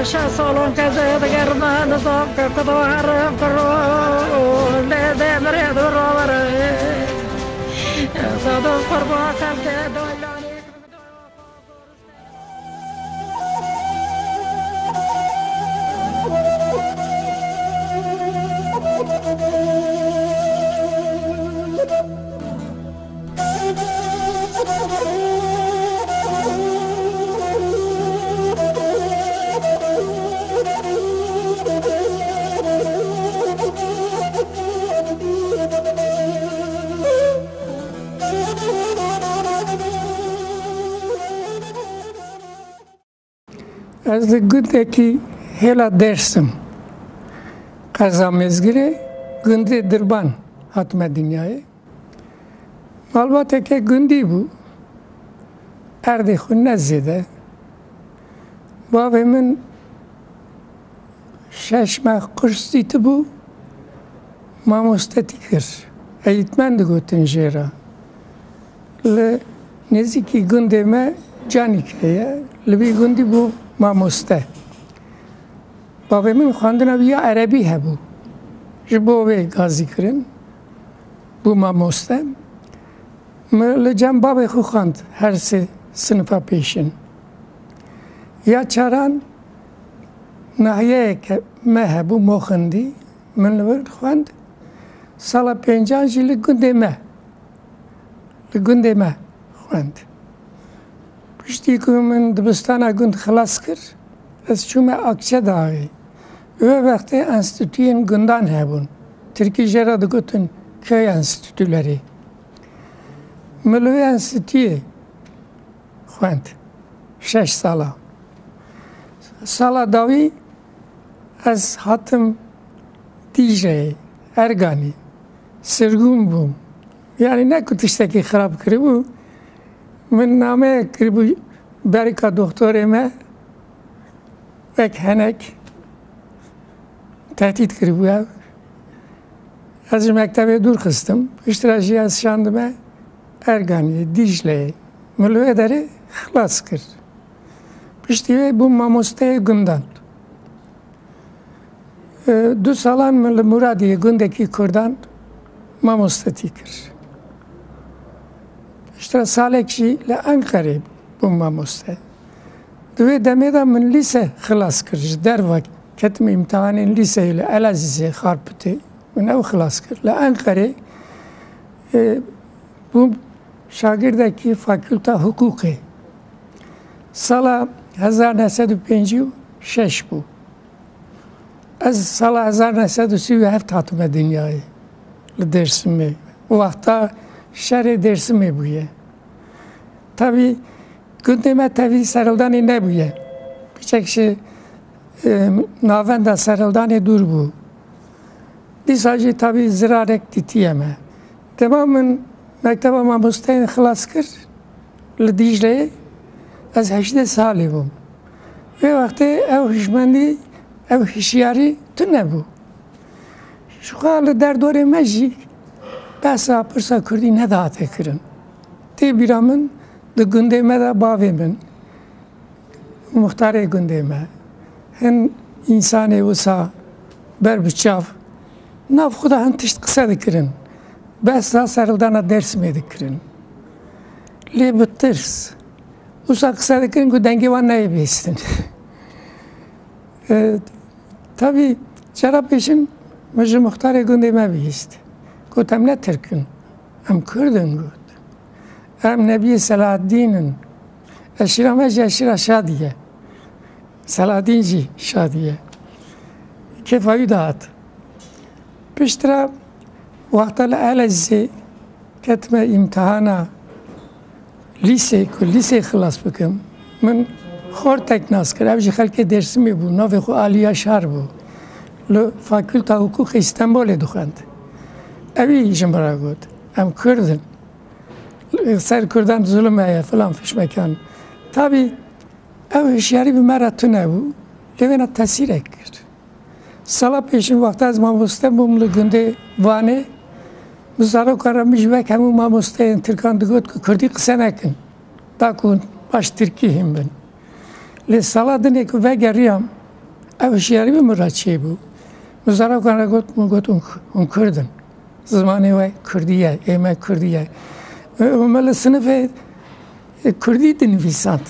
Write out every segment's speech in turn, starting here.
salon kaze de german zam kado haram karo le de mere duravar zado parva karte doilani از گنده کی هلا درسم قزام مزگره گنده دربان حتم دنیای البته که گندی بو ارده خون نزده بابا من 6 ماه کورس دیده بو ماموستتی کرد eğitmen de götün jera le neziki gündeme canikeye le bir gündi bu mamoste babamın xandına bir Arabi hebu jibo ve gazi kirin bu mamoste le cem babı xu xand her sınıfa peşin ya çaran nahiye ke mehebu moxandi min le xand Sala pencanji li gundeme xwend. Piştî ku min dibistana gund xilas kir, ez çûme Akçedağê. Wê wextê enstitûyên gundan hebûn. Tirkî jê re digotin köy enstitûlerê. Min li wê enstitûyê xwend 6 sala. Sala dawî ez hatim Dicle'ye, Erganî. Sırgın bu. Yani ne kutuştaki xarab kiri bu. Min name kiri bu berika doktoreme vek henek tehdit kiri bu ev. Az mektebe dur kıstım. İştiracı az şandime Erganiye, Dicle'ye. Mülü ederi xılas kir. Piştiye bu mamosteye gündan. Du salan mülü Muradiye gündeki kurdan mamostati kir. İşte salekşi le Ankara'yı bu mamoste. Dve demeda min lise xılas kir. Derva ketme imtihanın lise ile Elaziz'e xarpıtı. Min ev xılas kir. Le Ankara'yı bu şagirdeki fakülte hukuku. Sala 1956 bu. Az sala 1937 hatime dünyayı. Dersimi. O vakta şerê dersimi bûye. Tabii gündeme tabii serıldanê nebûye. Birçek şey navenda serıldanê dur bû. Dîsa jî tabii zirarek dîtiye me. Dema min mekteba mamosteyên xilas kir li Dicle'ye ez 18 salî bûm. Vê wextê ew hişmendî, ew hişyarî tu nebû. Şu xwe li derdorê me jî behsa pirsa Kurdî nedihate kirin. Tê bîra min di gundê me de bavê min, muxtarê gundê me, hin însanê wisa ber bi çav, nav xwe de hin tişt qise dikirin. Behsa serildana Dêrsimê dikirin. Lê bi tirs. Wisa qise dikirin ku dengê wan neyê bihîstin. Tabii cara pêşin min ji muxtarê gundê me bihîst. Got em ne Tirkin, em Kurdin got. Em Nebiyê Selahaddînin. Eşîra me jî eşîra Şadiye. Selahaddîn jî Şadiye. Kêfa wî dihat. Piştira wexta li Elazizê ketime imtihana lîsê ku lîsê xilas bikim. Min xortek nas kir. Ev jî xelkê Dêrsimê bû. Navê xwe Ali Yaşar bû. Li Fakülta Hukukê İstanbulê dixwend. Evî ji min re got. Em Kurdin. Ser Kurdan zulüm heye filan fişmekan. Tabii ev hişyarî bi me re tune bû. Lê wêna tesîrek kir. Sala pêşin wexta ez mamoste bûm li gundê Vanê. Bi zarokên re min ji wek hemû mamosteyên Tirkan digot ku Kurdî qise nekin. Da ku baş Tirkî hîn bin. Lê sala dinê ku vegeriyam ev şiari bir mıraçı bu. Muzara kana got Kurdun. Zamanı ve Kürdiye, emek Kürdiye. Ömerli sınıfı Kürdi dinvisant.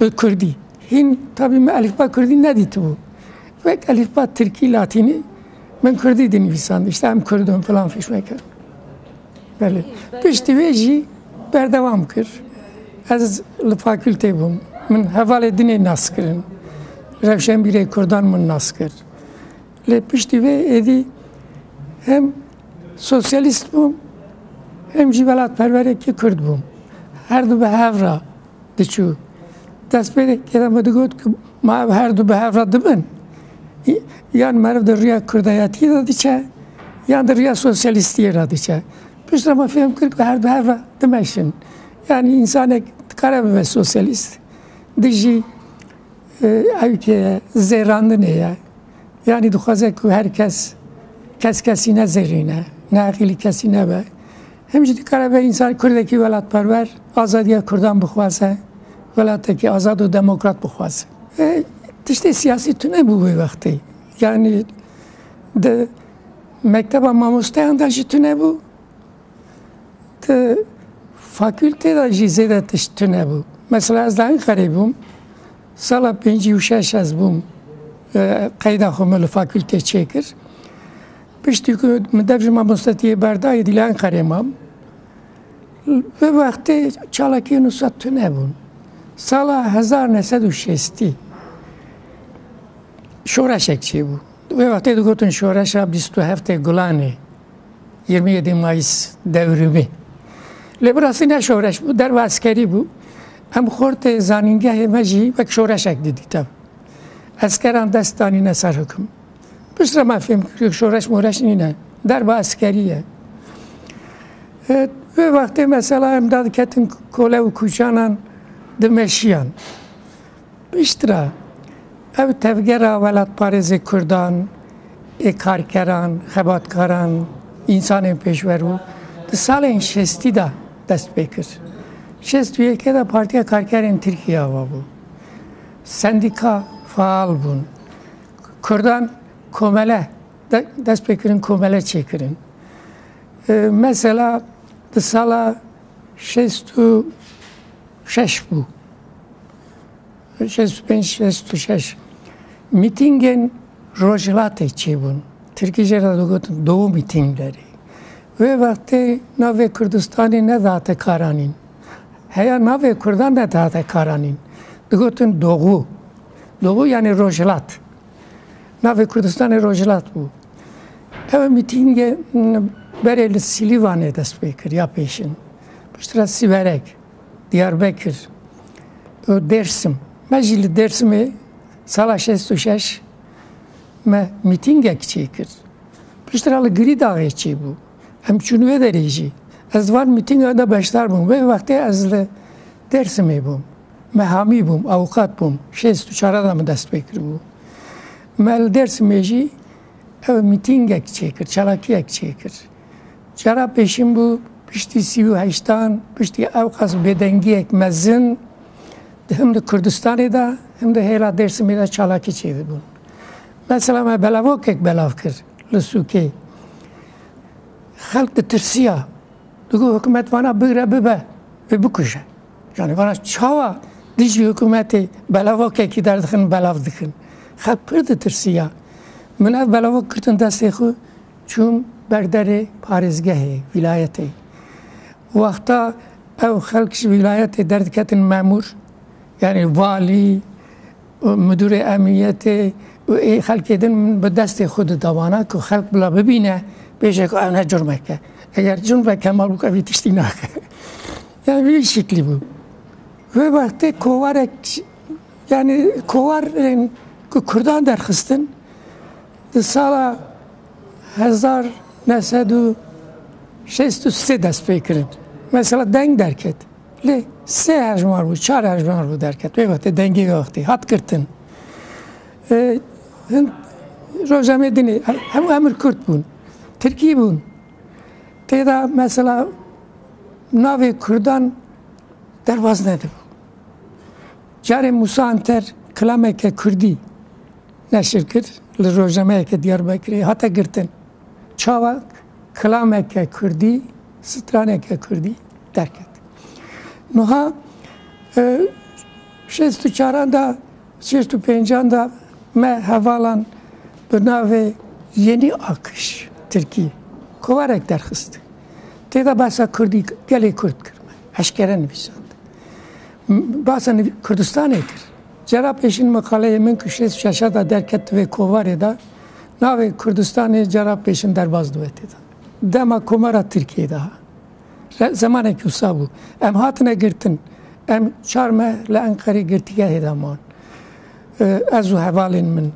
Ve Kürdi. Hin tabii alifba Kürdi ne diyeti bu? Ve alifba Türki Latini ben Kürdi dinvisant. İşte hem Kürdüm falan fişmeker. Böyle. Pişti veci berdevam kır. Az fakülte bum. Min havale dine nas kirin. Revşen bire Kurdan min nas kir. Le pişti ve edi hem sosyalist bum hem civelat pervere ki Kürt bum. Her du behevra diçu. Dest pede kedem digot ki ma her du behevra dibin. Yan merv de riya Kurdayati da diçe. Yan de riya sosyalistiye da diçe. Pişti ama film kırk ve her behevra demeşin. Yani insan karabe ve sosyalist. Dici evke zeyrandı ne ya? Yani duhaze ki herkes kesine zerine, nakili kesine be. Hem ciddi karabe insan Kurdaki velatperver, azadiye Kurdan bukhvase, velattaki azad ve demokrat bukhvase. İşte siyasi tüne bu vakti. Yani de mekteba mamustayan jî tüne bu. De fakülte da jî zêde tune bû. Mesela ez Ankara'yê bûm, sala 56 ez bûm qeyda xwe me li fakülte çêkir. Piştî ku min dev ji mamostetiyê berdayê dî li Ankara'yê mam. Ve wextê çalakiyên wisa tune bûn. Sala 1960 şoreşek çêbû. Ve wextê digotin şoreşa 27 Gulanê, 27 Mayıs devrimi. Liberası ne şoreş bu, derve askeri bu. Hem xorte zaningehê me jî wek şoreşek didî tav. Askeran dest danîne ser hukm. Piştre me fêm kir şoreş moreş nîne. Derve askeri ye. Ve wextê mesela em da diketin kole û kûçanan dimeşiyan. Piştre ev tevgera welatparêzê Kurdan, karkeran, xebatkaran, insanên pêşverû di salên şestî da dest pê kir. 61 de Partiya Karkerên Tirkiye ava bû. Sendika faal bûn. Kurdan komele dest pê kirin, komele çêkirin. Mesela di sala 66 bû. 65-66 mîtingên Rojhilatê çêbûn. Tirkîje re digotin doğu mîtinglerî. Ve vakti navê Kurdistanê nedate karanîn. Heya navê Kurdan nedate karanîn. Digotin doğu. Doğu yani Rojhilat. Navê Kurdistanê Rojhilat bû. Ev mîtingê berê li Silîvanê dest pê kir ya pêşin. Piştre Siverek, Diyarbekir, Dersim. Me jî li Dersimê sala 66 me mîtingek çêkir. Piştre li Girîdagê çêbû. Em çûnû derê jî. Ez van mîtinga da beşdar bûm. Vê wextê ez li Dersimê bûm. Me hamî bûm, avukat bûm. 64 da min dest pê kiribû. Me li Dersimê jî ev mîtingek çêkir, çalakiyek çêkir. Cara pêşîn bû piştî 38 piştî ew qas bêdengiyek mezin hem de Kurdistanê da hem de hêla Dersimê de çalakî çêdibûn. Mesela me belavokek belav kir li Sûkê. Xelk ditirsiya. Digo hikûmet vana bigre bibe ve bikuje. Yani vana çawa dijî hikûmetê belavokekî derdixin belav dikin. Xelk pir ditirsiya. Min ev belavok kirtin destê xwe çûm berderê parêzgehê, vilayetê. Wexta ev xelk ji vilayetê derdiketin memûr, yani valî, müdûrê emniyetê, xelkê din bi destê xwe didavana ku xelk bila bibîne pêşê ku ew ne cürmek e. Eger cürmek kemal bû evî tiştî nake. Yani vî şeklî bû. Ve wextê kovarek, yani kovarên ku Kurdan derxistin di sala 1963 dest pê kirin. Mesela deng derket. Lê 3 hejmar bû, 4 hejmar bû derket. Vê wextê dengê wextê hat kirtin. Rojemê dinê hemû emir Kurd bûn. Tirkî bûn. Têda mesela navê Kurdan derbas nedibû. Carê Musa Anter kilameke Kurdî neşir kir li rojnameyeke Diyarbakır'ı hatta girtin çava kılameke Kürdi straneke Kürdi derket. Nuha şestu çaranda şestu pencanda me havalan bınave yeni akış Türkiye kovarek derhist. Teda basa Kürdi gele Kürt kırma. Eşkere nüvisandı. Basa Kürdistan'ı kır. Cera peşin makaleye min küşes şaşada derket ve kovare da nave Kürdistan'ı cera peşin derbaz duveti da. Dema komara Türkiye daha. Zamanı ki usabu. Em hatine girtin. Em çarme le Ankara girtiye hedaman. Ezu hevalin min.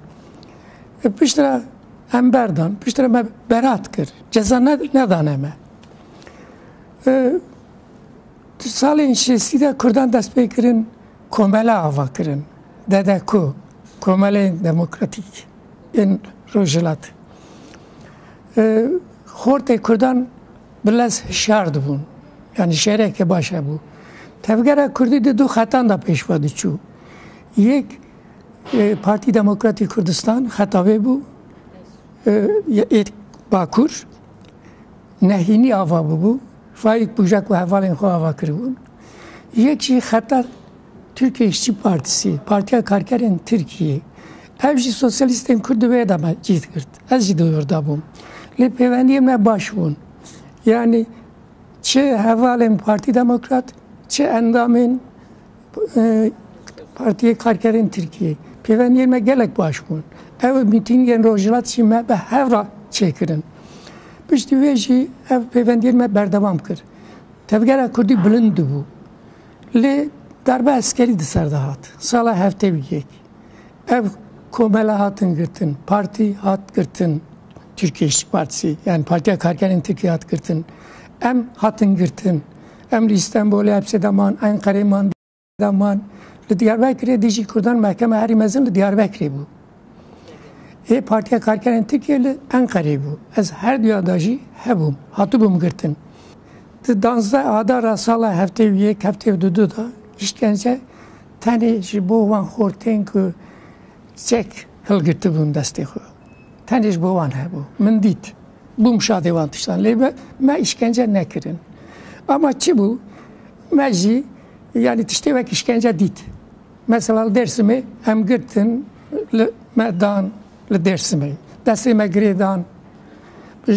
Piştira em berdan. Piştira me berat kır. Ceza ne daneme. Salên şêstî de Kurdan dest pê kirin komela ava kirin. Dede ku komeleyên demokratîk yên Rojhilat. Xortê Kurdan bilez hişyar dibûn. Yani şêreke baş hebû. Tevgera Kurdî di du xetan da pêşva diçû. Yek Partî Demokratîk Kurdistan xeta wê bû Bakur nehînî ava bûbû. Faik Bujak ve hevalên xwe ava kiribûn. Yek jî xeta Türkiye İşçi Partisi, Partiya Karkerên Tirkiye, ev jî sosyalistên Kurd wê de me cît kirt. Ez jî duyur dabûm. Lê pêwendiyên me baş bûn. Yani çi hevalên Partî Demokrat, çi endamên Partiya Karkerên Tirkiye. Pêwendiyên me gelek baş bûn. Ev mîtingên Rojhilat jî me bi hevra çêkirin. Piştî wê jî ev pêwendiyên me berdewam kir. Tevgera Kurdî bilind dibû. Lê darbe eskerî di ser de hat. Sala heftê yek. Ev komela hatin girtin. Partî hat girtin. Türkiye İşçi Partisi. Yani Partiya Karkerên Tirkiye hat girtin. Em hatin girtin. Em li İstanbulê hepsê daman, Ankara'yê man daman. Li Diyarbakırê dijî Kurdan Mehkeme Herî Mezin li Diyarbakırê bû. Partiya Karkerên Tirkiye li Ankara'yê bû. Ez her duyada jî hebûm. Hatibûm girtin. Di 12 Adara sala heftê yek, heftê dudu da işkence tenê ji bo wan xortên ku çek hilgirtibûn destê xwe. Tenê ji bo wan hebû. Min dît. Bûm şadê wan tiştan. Lê me işkence nekirin. Ama çi bû? Me jî yani tiştê wek işkence dît. Mesela li Dêrsimê em girtin me dan li Dêrsimê. Destê me girê dan.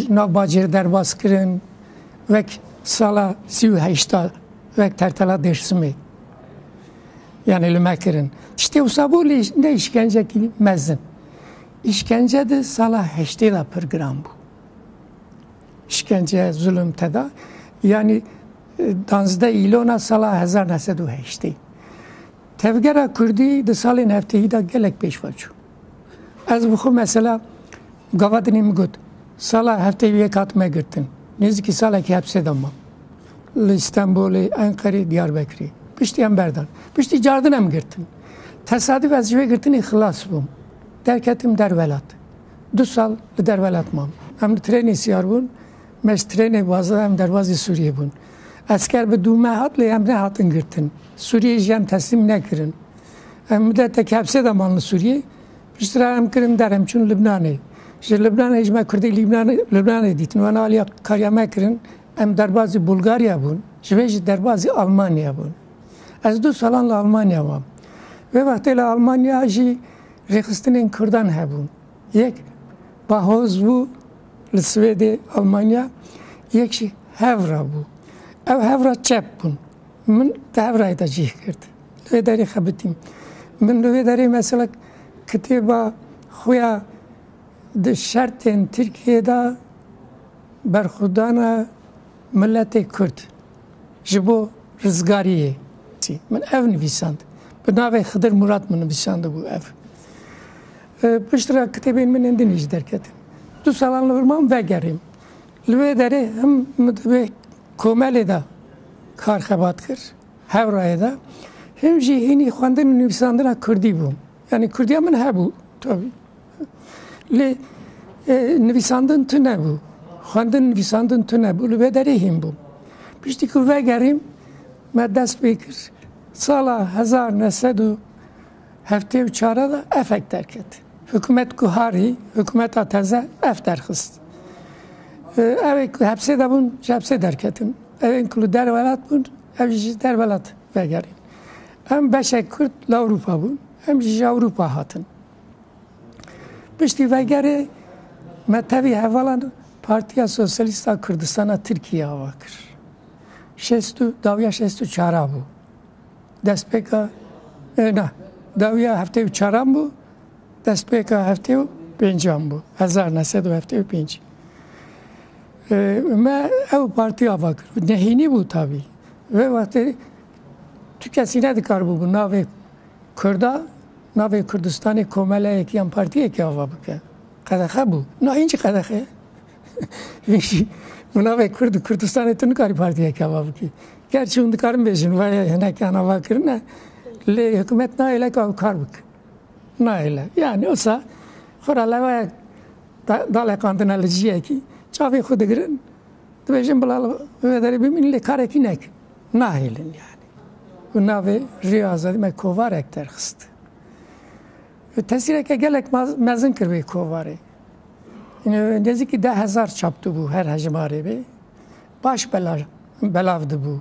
Nav bacêr derbas kirin. Vek sala 38 vek tertela Dêrsimê. Yani li me kirin. Tiştê wisa bû lê ne işkence kî mezin. İşkence de sala 8 da pir giran bû. İşkence, zulüm teda. Yani 12 îlona sala 1908. Tevgera Kurdî di salên hefteyî da gelek pêşva çû. Ez bixwe mesela gavadinê min got. Sala heftê yek hatime girtin. Nêzîkî salekî hepsê de mam. Li İstanbulê, Ankara'yê, Diyarbakırê. Piştî em berdan. Piştî cardin em girtin. Tesadüf ez ji wê girtinê xilas bûm. Derketim Derwelat. 2 sal li Derwelat mam. Em li trênê siyar bûn. Me ji trênê baza em derbazê Sûriyê bûn. Esker bi dûme hat lê em nehatin girtin. Sûriyê jî em teslîm nekirin. Em midetekî hepsê de man li Sûriyê. Piştî em kirin derem çûn Libnanê. Ji Libnanê ji me Kurdî Libnanê dîtin. Wan aliya kariya me kirin. Em derbazî Bulgarya bûn. Ji wê jî derbazî Almanya bûn. Ez 2 salan li Almanya mam. Vê wextê li Almanya jî rêxistinên Kurdan hebûn. Yek Bahoz bû li Swêdê Almanya. Yek jî Hevra bû. Ev hevra çep bûn. Min di hevrayê de cih kirt. Li wê derê xebitîm. Min li wê derê mesela kitêba xuya di şertên Tirkiyeyê berxwedana milletê Kurd ji bo rizgariyê. Min ev nivîsand. Bi navê Xidir Murat min nivîsandibû ev. Piştira kitêbên min êndî jî derketin. 2 salan li Wirman vegerîm. Li wê derê him wê komelê de kar xebat kir. Hevrayê de. Him jî hînî xwendin û nivîsandina Kurdî bûm. Yani Kurdiya min hebû tabii. Lê nivîsandin tu nebû. Xwendin nivîsandin tu nebû. Li wê derê hîn bûm. Piştî ku vegerîm me dest pê kir. Sala 1974 da efek derket. hükümet kuhari, hükümet ateze ef derxist. Ev hepsi de bun, hepsi derketin. Evin kulu dervelat bun, ev jî dervelat vegerin. Em beşek Kürt li Avrupa bun, em jî Avrupa hatin. Piştî vegerê me tevî hevalan Partiya Sosyalista Kurdistana Tirkiye ava kir. Dawiya 64 bû. Destpêka dawiya heftê û çaran bû, destpêka heftê û pêncan bû. 1975. Me ew partiya ava kir. Nehînî bû tabî. Vê wextê tu kesî nedikarbû bi navê Kurda, navê Kurdistanê komeleyekî yan partiyekî ava bike. Qedexe bû. Na hincî qedexe. Bu navê Kurd Kurdistanê tu nikarî partiyekî ava bikî. Gerçi hûn dikarin bêjin vay hinekiyan ava kirine. Lê hikûmet naêle ka ew kar bikin. Naêle. Yani olsa xura lewaya dalekandina li ciyekî çavê xwe digirin dibêjin bila wê derê bimînin lê karekî nekin. Nahêlin yani. Bu navê Rêya Azadî me kovarek derxist. Tesîreke gelek mezin kir vê kovarê. Nêzîkî 10,000 çap dibû her hejmarê bê. Baş belav dibû.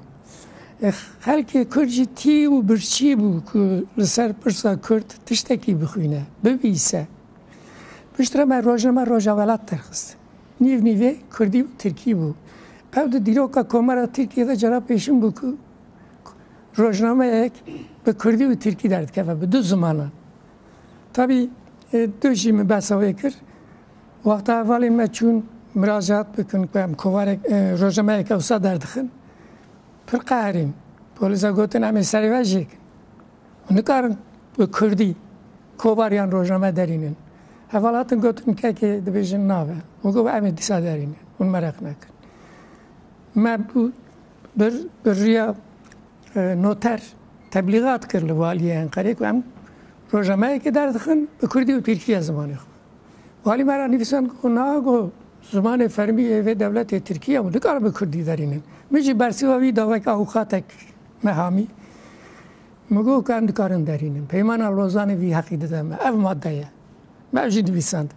Xelkê Kurd jî tî û birçî bû ku li ser pirsa Kurd tiştekî bixwîne, bibîse. Piştre me rojname Rojawelat derxist. Nîv nîvê Kurdî û Tirkî bû. Ew di dîroka Komara Tirkiyeyê de cara pêşîn bû ku rojnameyek bi Kurdî û Tirkî derdikeve bi du zimanan. Tabii du jî min behsa wê kir. Wexta evalê me çûn miracat bikin ku em kovarek rojnameyek ewsa derdixin. Pir qeherîn. Polîsa gotin em ê serê ve jêkin. Nikarin bi Kurdî kovariyan rojname derînin. Hevalatın gotin kekê dibêjin nave. û got em ê dîsa derînin. Hûn meraq nekin. Me bû bir rêya noter tebliğat kir li valiyê Enqereyê ku em rojnameyekê derdixin bi Kurdî û Tirkiye zimanê xwe. Valî me ra nivîsan ku nago zimanê fermî vê devletê Tirkiye û dikare bi Kurdî derînin. Min jî bersiva wî dawek awqatek me hamî. Min got ku em dikarin derînin. Peymana Lozanê vî heqî dide me. Ev madde ye. Me ev jî nivîsand.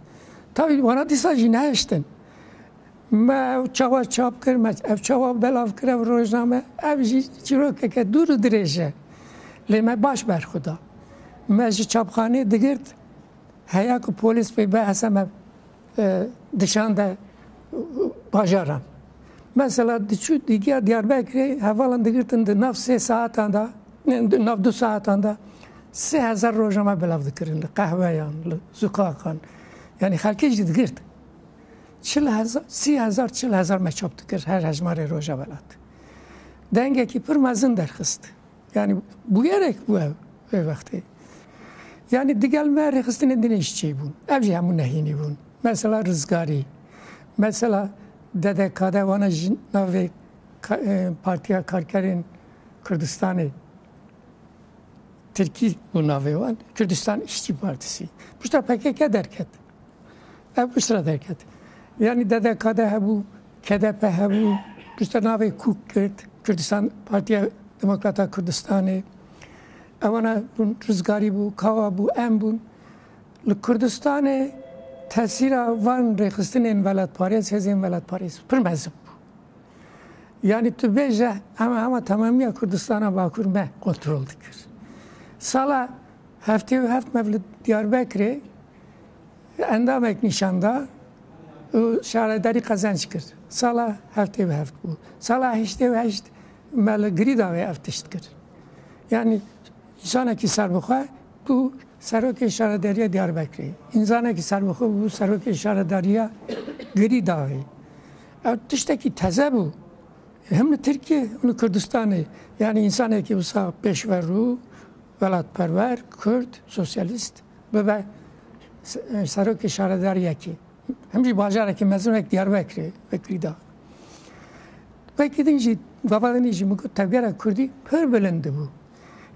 Tabii wana dîsa jî neheştin. Me ev çawa çap kir, me ev çawa belav kir ev rojname. Ev jî çîrokeke dûr û dirêj e. Lê me baş berxuda. Me ji çapxanê digirt heya ku polîs pê behese me dişande bajaran. Mesela diçû dîgiya Diyarbekirê hevalan digirtin di nav 3 saatan da, nav 2 saatan da 3,000 rojname belav dikirin li qehweyan, li zûqakan. Yani xelkê jî digirt. 30,000 me çap dikir her hejmarê Rojawelat. Dengekî pir mezin derxist. Yani bûyerek bû ev vê wextê. Yani digel me rêxistinên dinê jî çê bûn. Ev jî hemû nehînî bûn. Mesela rizgarî. Mesela DDK'de wana ji navê Partiya Karkerên Kurdistanê Tirkî bû navê wan, Kurdistan İşçi Partisi. Pişta PKK derket. Ev piştra derket. Yani DDK'de hebû, KDP hebû, pişta navê Kûk kirt, Kurdistan Partiya Demokrata Kurdistanê. Ewana bûn rizgarî bû, kawa bû, em bûn. Li Kurdistanê tesîra van rêxistinên welatpariyê, hêzên welatpariyê pir mezin bû. Yani tu bêje hema temamiya Kurdistana Bakur me kontrol dikir. Sala heftê û heft mev li Diyarbekirê endamek nîşanda û şaredarî qezenc kir. Sala heftê û heft bû. Sala heştê û heşt me li Girîdawê ev tişt kir. Yani insanekî serbixwe bû Serokê Şaredariya Diyarbekirê. İnsanekî serbixwe bû Serokê Şaredariya Girîdawê. Ev tiştekî teze bû. Hem li Tirkiye hem li Kurdistanê. Yani insanekî wisa pêşverû, welatperwer, Kurd, sosyalist bibe Serokê Şaredariyekî. Hem jî bajarekî mezin wek Diyarbekirê ve Girîdawê. Vekî din jî gavadinî jî min got tevgera Kurdî pir bilind bû.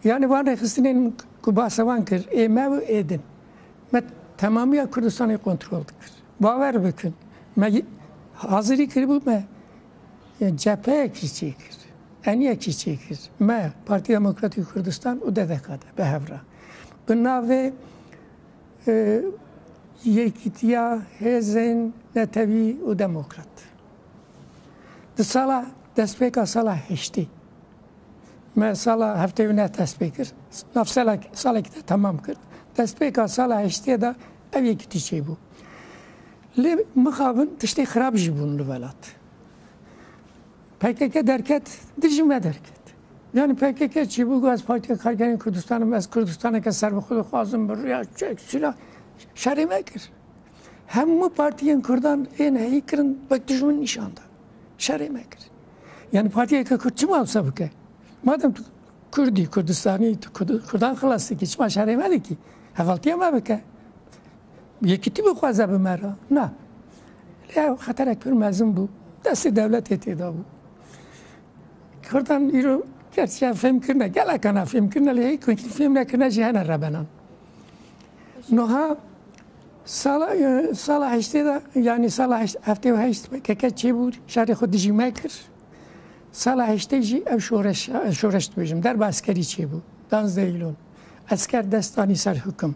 Yani van rêxistinên ku bahsa wan kir ê me û ê din. Me temamiya Kurdistanê kontrol dikir. Bawer bikin. Me hazirî kiribû me cepheyekî çêkir. Eniyekî çêkir. Me Partiya Demokratîk Kurdistan û DDK'de bi hevra. Bi navê یکیتیا هزین نتوی و دموکرات ده سالا دستپیکا سالا هشتی ما سالا هفته و نه دستپیکر نف سالا که تمام کرد دستپیکا سالا هشتی دا او یکیتی چی بو لی مخابن تشتی خراب جبون لولات PKK derket dijime derket yani PKK چی بو از پارتی کارگران کردستان از کردستان که سر به خود خوازم بر یا چک سلا شرمه کر همه پارتیان کردان این هی کرن بک دشمن نشانده شرمه کر yani partiye که کرد چی ماوسا بکه madem tu Kürdi Kurdistani Kurdan خلاصی کی چما شرمه دی کی حوالتی ما بکه یکیتی بخوازه به مرا نه لی خطر اکبر مزم بو دست دولت اتدا بو کردن ایرو gerçi film kırna gel akana film kırna lehi çünkü film kırna cihana rabanan. Noha sala işte da yani sala hafte ve işte keke çebur şarı xudiji maker sala işte ji ev şoreş diyeceğim der askeri çebu dans değilon asker destani ser hüküm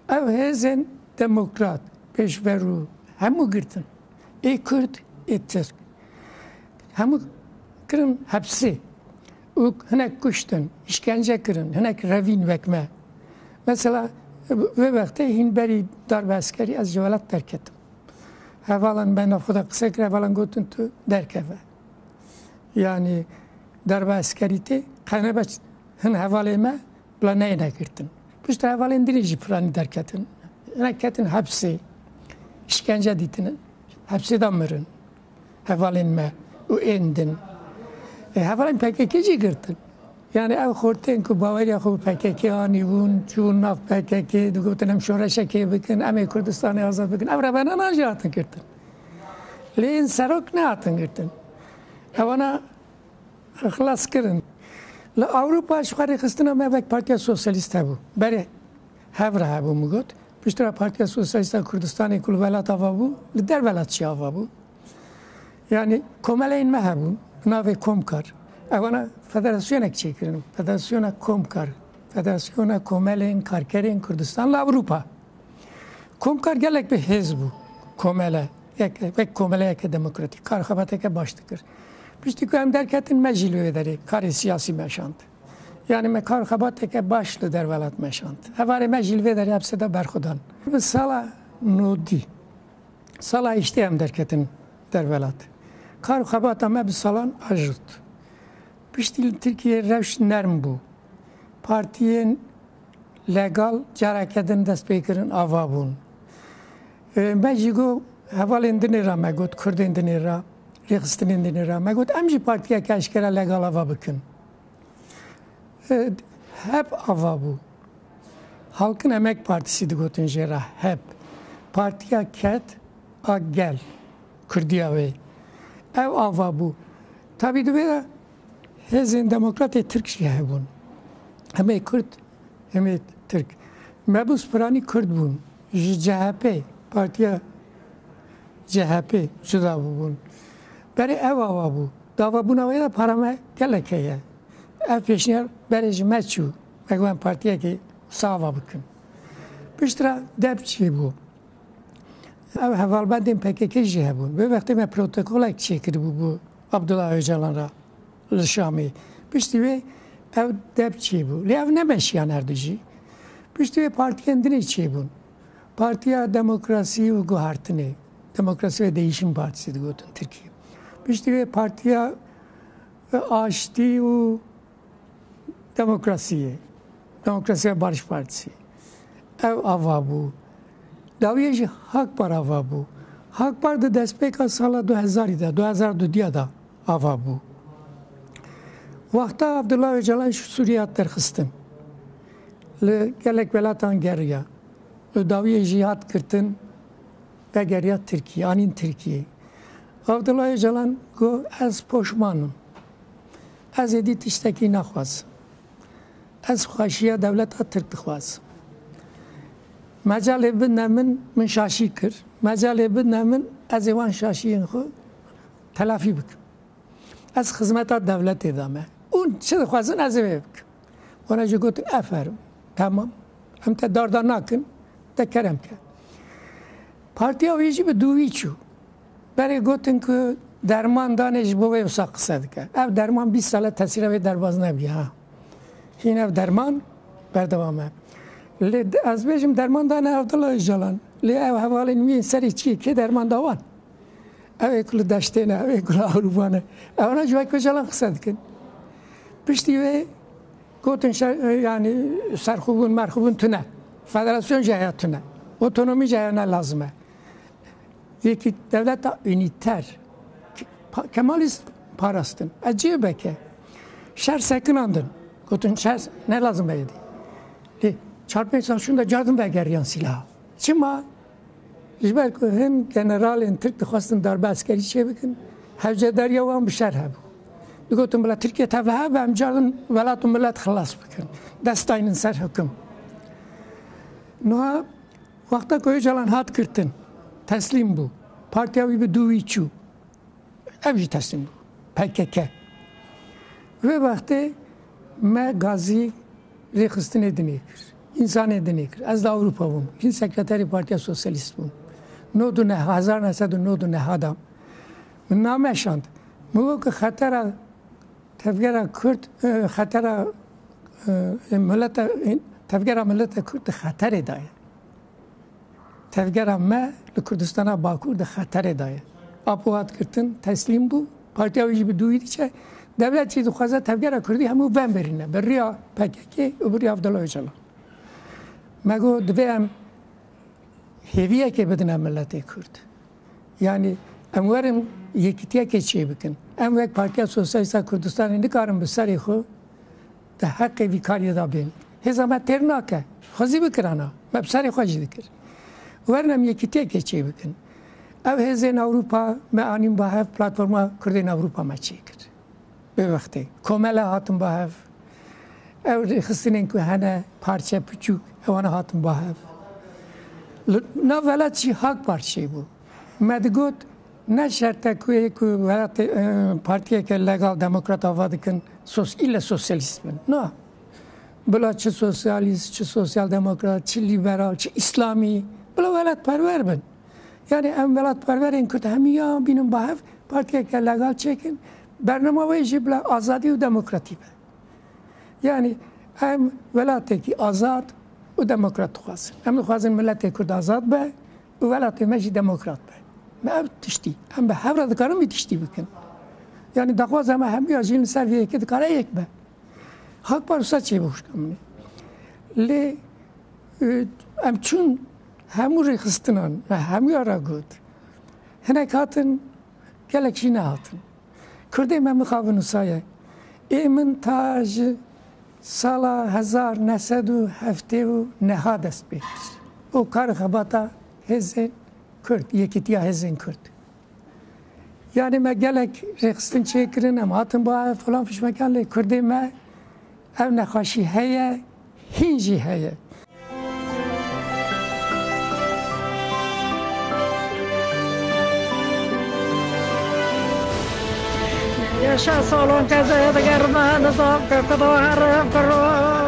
ev hezen demokrat peşveru hemu girtin Kürt Türk hemu kırın hepsi هناك kuştun, işkence kırın, هناك revin vekme. Mesela ve vakti hinberi darbe askeri az cevalat terk ettim. Havalan ben afıda kısa kere havalan gotun tu derkeve. Yani darbe askerite kaynabaç hın havaleme planayına girtin. Püstü havalin dirici planı derk ettin. Henaketin hapsi, işkence ditinin, hapsi damırın, havalinme, o endin. Havalan PKK'ci girtin. Yani ev khorten ku bavariya khu PKK anivun çun naf PKK dugotenem şoreşeke bikin ame Kurdistan'ı azad bikin ev rabanan anca atın girtin. Leyin sarok ne atın girtin. Evana xlas kirin. La Avrupa şukarı kıstina mevek Partiya Sosyalist bu. Beri hevra bu mugot. Piştira Partiya Sosyalist Kurdistan'ı kul velat ava bu. Lider velat şi ava bu. Yani komeleyin me bu. Nave Komkar. Evana federasyona çekirin. Federasyona Komkar. Federasyona Komeleyin Karkerin Kurdistan'la Avrupa. Komkar gelek bir hezbu. Komele. Ve komele yeke demokratik. Karxabat yeke başlıkır. Piştik hem derketin mecilü ederi. Kari siyasi meşant. Yani me karxabat yeke başlı dervelat meşant. Hevari mecilü ederi hepsi de berkudan. Ve sala nudi. Sala işte hem derketin dervelat. Kar xabata me bi salan ajut. Piştil Türkiye revş nerm bu. Partiyen legal carakedin destpeykirin ava bun. Me jigo heval indinira me got Kurd indinira, Registin indinira me got emji partiye keşkera legal ava bikin. Hep ava bu. Halkın Emek Partisi de gotun jera hep. Partiye ket a gel. Kurdiya ve. Ev ava bu. Tabi de böyle hezin demokrat Türkçe bun. Hem Kürt hem Türk. Mebus prani Kürt bun. CHP partiya CHP juda bun. Beri ev ava bu. Dava buna ve parama gelekeye. Ev peşiner beri meçu. Megvan partiya ki sava bukun. Piştra depçi bu. Ev hevalbendin PKK jihebun. Ve vakti me protokolek çekir bu Abdullah Öcalan ra Şami. Pişti ve ev depçi bu. Li ev ne meşyan erdici. Pişti ve parti kendine çebun. Partiya Demokrasi ve Guhartini. Demokrasi ve Değişim Partisi de gotun Türkiye. Pişti ve partiya Aşti ve Demokrasiye. Demokrasi ve Barış Partisi. Ev ava bu. Daviye ji hak par ava bu. Hak par de destpeka sala 2000 da 2002 da ava bu. Vakta Abdullah Öcalan şu Suriye terxistin. Le gelek velatan geriya. Daviye jihad kirtin ve geriya Türkiye, anin Türkiye. Abdullah Öcalan go az poşmanım. Az edit işteki naxwaz. Az xaşiya devleta Türk dixwaz. Mecale bin min şaşi kir. Mecale bin min az evan şaşiyin xo telafi bik. Az hizmeta devlet edame. Un çi dixwazin az ev bik. Ona jî gotin aferin. Tamam. Em te darda nakin. Te kerem ke. پارتیا ویجی به دوی چو برای گوتن که درمان دانش بوی و ساق قصد که او درمان 20 ساله تاثیر وی در باز نبیه ها این او درمان بردوامه از بیشم درمان دانه عبدالله جلان لی او حوالی نوین سری چیه که درمان داوان او اکل دشته نه او اکل آروبا نه اونا جوای که جلان قصد کن پشتی وی گوتن یعنی سرخوبون مرخوبون تونه فدراسیون جهت تونه اتونومی جهت نه لازمه یکی دولت اونیتر کمالیست پاراستن عجیبه که شهر سکناندن گوتن شهر نه لازم بیدی لی 4-5 سالشون دا جادن بگریان سلاح چه ما جبر که هم جنرال این ترک دخواستن دربه اسکری چه بکن حوزه دریا و هم بشهر هبو گوتن بلا ترکیه تبله ها و هم جادن ولات و ملت خلاص بکن دست این سر حکم نه وقتا که جلان هات کرتن تسلیم بو پارتیاوی به دوی چو اوجی تسلیم بو PKK و وقتی ما گازی ریخستن ادنی کرد انسان ادنی کرد از اروپا بوم این سکرتری پارتیا سوسیالیست بوم 1909 آدم من نامه شاند موقع که خطر تفکر کرد خطر ملت تفکر ملت کرد خطر داید تفکر ما لکردستان باکور ده خطر داید آپوات کردن تسلیم بو پارتیاوی به دویدی چه دولت چیز خواسته تفکر کردی همو بم برینه بریا PKK و بریا عبدالله جلان مگو دوام هیویه که بدن ملت کرد یعنی امورم یکیتیه که چی بکن ام یک پارتیا سوسیالیست کردستان نکارم به سری خو ده حق ویکاری دا بین هزامت ترناکه خوزی بکرانا من بسری خوشی دکر ورنم یکیتیه که چی بکن او هزین اروپا ما آنیم با هف پلاتفورما کردین اروپا ما چی کرد به وقتی کومل هاتم با هف او خستین که هنه پارچه پچوک اوانه هاتم با هف نه ولد چی حق پارچه بود مدگوت نه شرطه که ولد پارتیه که لگال دموکرات آواده کن ایل سوسیالیست بین نه بلا چه سوسیالیست چه سوسیال دموکرات چه لیبرال چه اسلامی بلا ولد پرور بین یعنی ام ولد پرور این کرد همیان بینم با هف پارتیه که لگال چکن برنامه ویجی بلا آزادی و دموکراتی به یعنی ام ولد که آزاد و دموکرات خواستن ام خواستن ملت کرد آزاد به و ولد مجی دموکرات به ما تشتی هم به هر دکارم تشتی بکن یعنی دخواست هم همیان جیل سرویه که دکاره یک به حق پارسا چه بوش کنم لی ام چون همو ریخستنان و همیان را گود هنک هاتن گلکشی نه هاتن کرده من مخواه نسایه ایمن تاج سال 1979 دست بکر او کار خباتا هزین کرد یکیتیا هزین کرد یعنی ما گلک ریخستن چه کرن ام هاتن با فلان فشمکان لی کرده ما او نخواشی هیه هینجی هیه يا شا صالون كذا يا دقر ما نصاب كذا هرم كرو